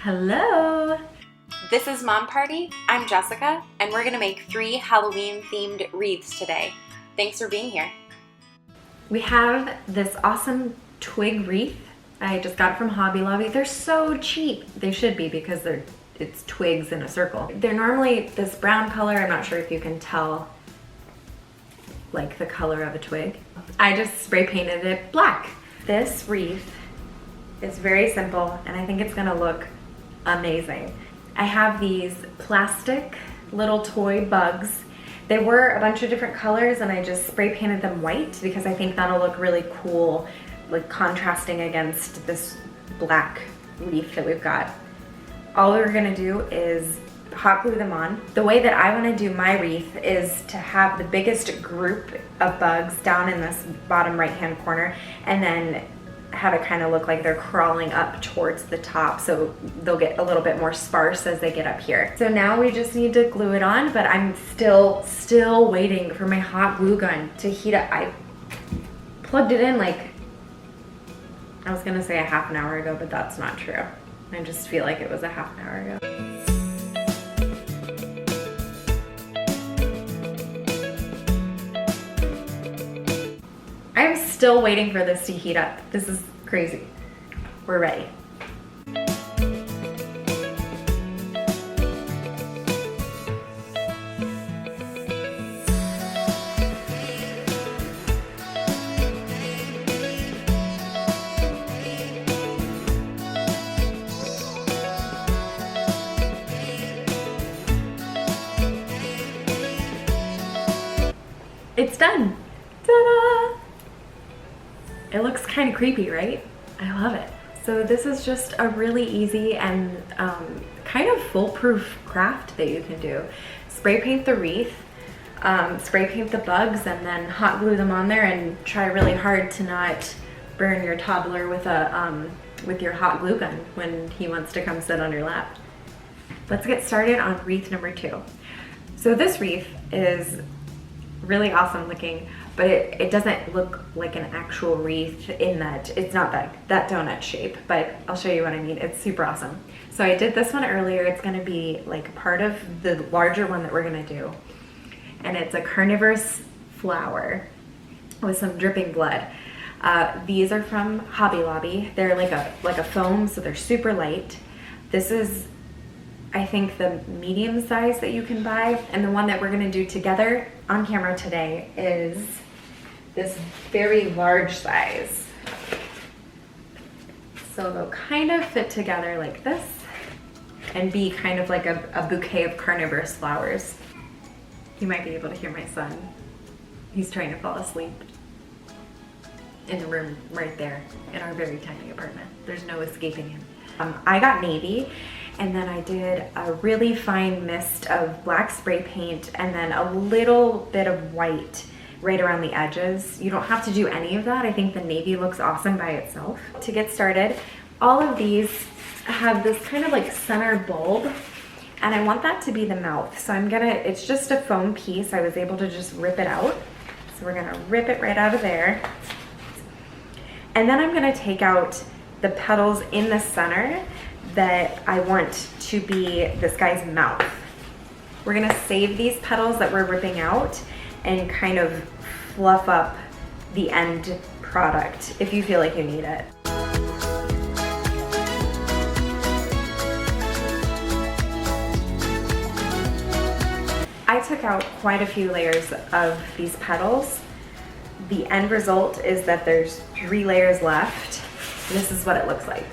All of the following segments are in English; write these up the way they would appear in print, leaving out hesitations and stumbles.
Hello! This is Mom Party. I'm Jessica, and we're gonna make 3 Halloween-themed wreaths today. Thanks for being here. We have this awesome twig wreath. I just got it from Hobby Lobby. They're so cheap. They should be because it's twigs in a circle. They're normally this brown color. I'm not sure if you can tell like the color of a twig. I just spray painted it black. This wreath is very simple and I think it's gonna look amazing. I have these plastic little toy bugs. They were a bunch of different colors and I just spray painted them white because I think that'll look really cool, like contrasting against this black wreath that we've got. All we're gonna do is hot glue them on. The way that I wanna do my wreath is to have the biggest group of bugs down in this bottom right-hand corner and then have it kind of look like they're crawling up towards the top, so they'll get a little bit more sparse as they get up here. So now we just need to glue it on, but I'm still waiting for my hot glue gun to heat up. I plugged it in like, I was gonna say a half an hour ago, but that's not true. I just feel like it was a half an hour ago. I'm still waiting for this to heat up. This is crazy. We're ready. It's done. Ta-da! It looks kind of creepy, right? I love it. So this is just a really easy and kind of foolproof craft that you can do. Spray paint the wreath, spray paint the bugs, and then hot glue them on there and try really hard to not burn your toddler with your hot glue gun when he wants to come sit on your lap. Let's get started on wreath number 2. So this wreath is really awesome looking, but it doesn't look like an actual wreath in that it's not that donut shape, but I'll show you what I mean. It's super awesome. So I did this one earlier. It's gonna be like part of the larger one that we're gonna do. And it's a carnivorous flower with some dripping blood. These are from Hobby Lobby. They're like a foam, so they're super light. This is, I think, the medium size that you can buy, and the one that we're gonna do together on camera today is this very large size. So they'll kind of fit together like this and be kind of like a bouquet of carnivorous flowers. You might be able to hear my son. He's trying to fall asleep in the room right there in our very tiny apartment. There's no escaping him. I got navy, and then I did a really fine mist of black spray paint and then a little bit of white right around the edges. You don't have to do any of that. I think the navy looks awesome by itself. To get started, all of these have this kind of like center bulb, and I want that to be the mouth. So it's just a foam piece. I was able to just rip it out. So we're gonna rip it right out of there. And then I'm gonna take out the petals in the center that I want to be this guy's mouth. We're gonna save these petals that we're ripping out and kind of fluff up the end product if you feel like you need it. I took out quite a few layers of these petals. The end result is that there's 3 layers left. This is what it looks like.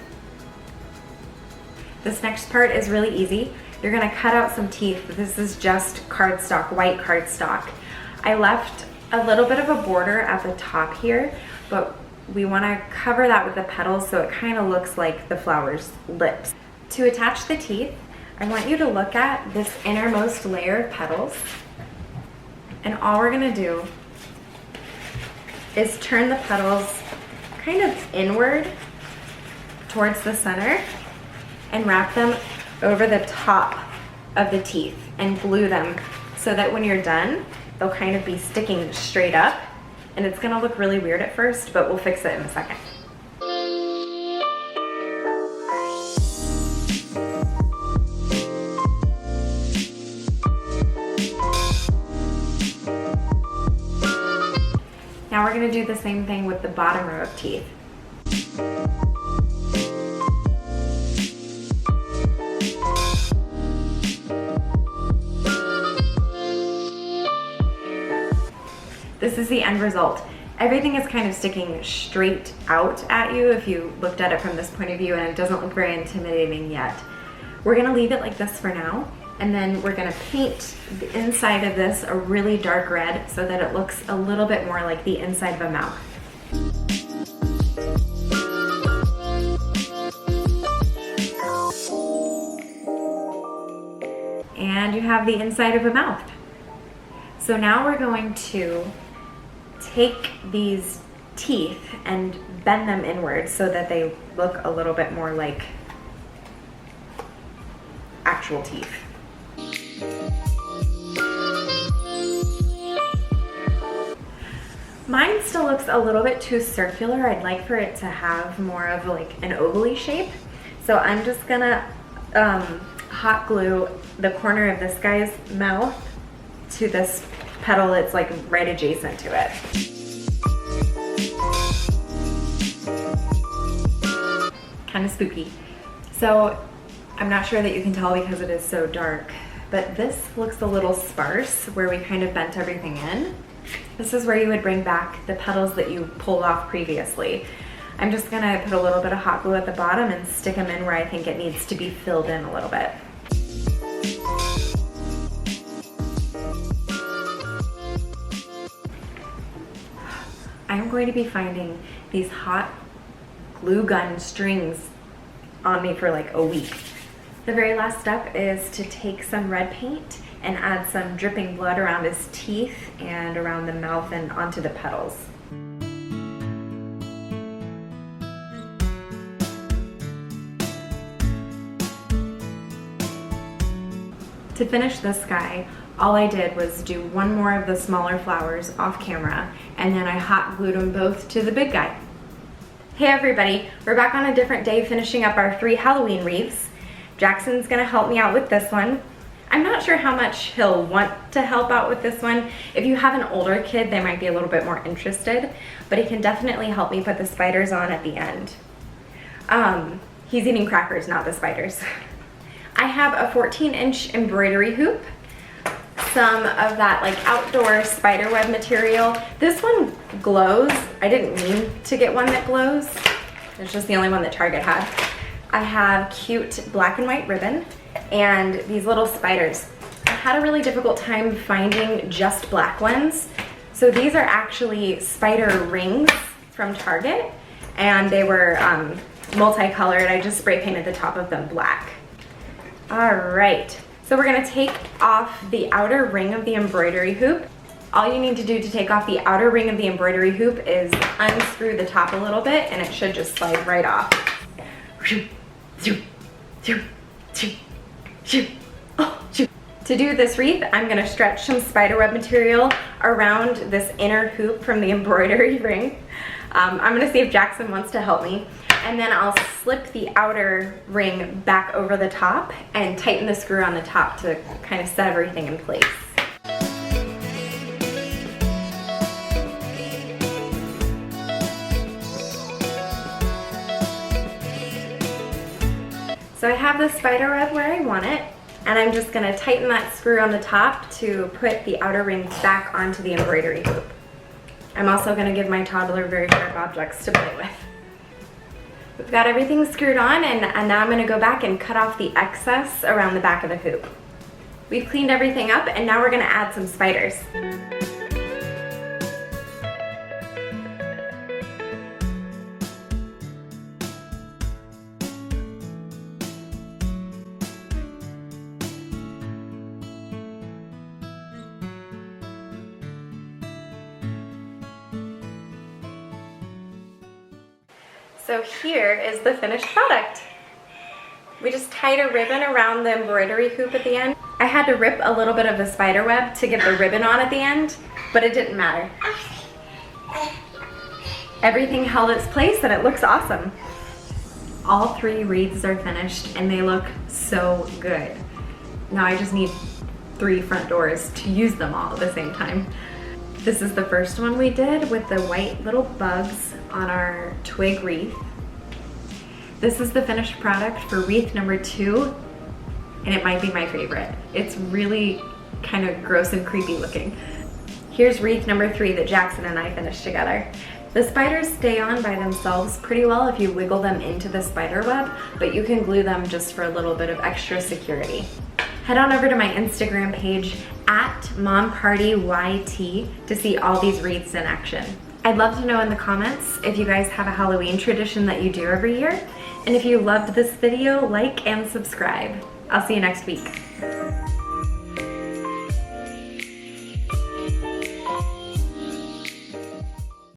This next part is really easy. You're gonna cut out some teeth. This is just cardstock, white cardstock. I left a little bit of a border at the top here, but we wanna cover that with the petals so it kind of looks like the flower's lips. To attach the teeth, I want you to look at this innermost layer of petals, and all we're gonna do is turn the petals kind of inward towards the center and wrap them over the top of the teeth and glue them so that when you're done, they'll kind of be sticking straight up, and it's gonna look really weird at first, but we'll fix it in a second. gonna do the same thing with the bottom row of teeth. This is the end result. Everything is kind of sticking straight out at you if you looked at it from this point of view, and it doesn't look very intimidating yet. We're gonna leave it like this for now, and then we're gonna paint the inside of this a really dark red so that it looks a little bit more like the inside of a mouth. And you have the inside of a mouth. So now we're going to take these teeth and bend them inward so that they look a little bit more like actual teeth. Mine still looks a little bit too circular. I'd like for it to have more of like an ovally shape. So I'm just gonna hot glue the corner of this guy's mouth to this petal that's like right adjacent to it. Kind of spooky. So I'm not sure that you can tell because it is so dark, but this looks a little sparse where we kind of bent everything in. This is where you would bring back the petals that you pulled off previously. I'm just gonna put a little bit of hot glue at the bottom and stick them in where I think it needs to be filled in a little bit. I'm going to be finding these hot glue gun strings on me for like a week. The very last step is to take some red paint and add some dripping blood around his teeth and around the mouth and onto the petals. To finish this guy, all I did was do one more of the smaller flowers off camera, and then I hot glued them both to the big guy. Hey everybody, we're back on a different day finishing up our 3 Halloween wreaths. Jackson's gonna help me out with this one. I'm not sure how much he'll want to help out with this one. If you have an older kid, they might be a little bit more interested, but he can definitely help me put the spiders on at the end. He's eating crackers, not the spiders. I have a 14-inch embroidery hoop, some of that like outdoor spider web material. This one glows. I didn't mean to get one that glows. It's just the only one that Target had. I have cute black and white ribbon and these little spiders. I had a really difficult time finding just black ones. So these are actually spider rings from Target, and they were multicolored. I just spray painted the top of them black. All right. So we're gonna take off the outer ring of the embroidery hoop. All you need to do to take off the outer ring of the embroidery hoop is unscrew the top a little bit and it should just slide right off. To do this wreath, I'm gonna stretch some spiderweb material around this inner hoop from the embroidery ring. I'm gonna see if Jackson wants to help me. And then I'll slip the outer ring back over the top and tighten the screw on the top to kind of set everything in place. So I have the spider web where I want it, and I'm just gonna tighten that screw on the top to put the outer ring back onto the embroidery hoop. I'm also gonna give my toddler very sharp objects to play with. We've got everything screwed on, and now I'm gonna go back and cut off the excess around the back of the hoop. We've cleaned everything up, and now we're gonna add some spiders. So here is the finished product. We just tied a ribbon around the embroidery hoop at the end. I had to rip a little bit of the spider web to get the ribbon on at the end, but it didn't matter. Everything held its place and it looks awesome. All 3 wreaths are finished and they look so good. Now I just need 3 front doors to use them all at the same time. This is the first one we did with the white little bugs on our twig wreath. This is the finished product for wreath number 2, and it might be my favorite. It's really kind of gross and creepy looking. Here's wreath number 3 that Jackson and I finished together. The spiders stay on by themselves pretty well if you wiggle them into the spider web, but you can glue them just for a little bit of extra security. Head on over to my Instagram page @mompartyyt to see all these wreaths in action. I'd love to know in the comments if you guys have a Halloween tradition that you do every year. And if you loved this video, like and subscribe. I'll see you next week.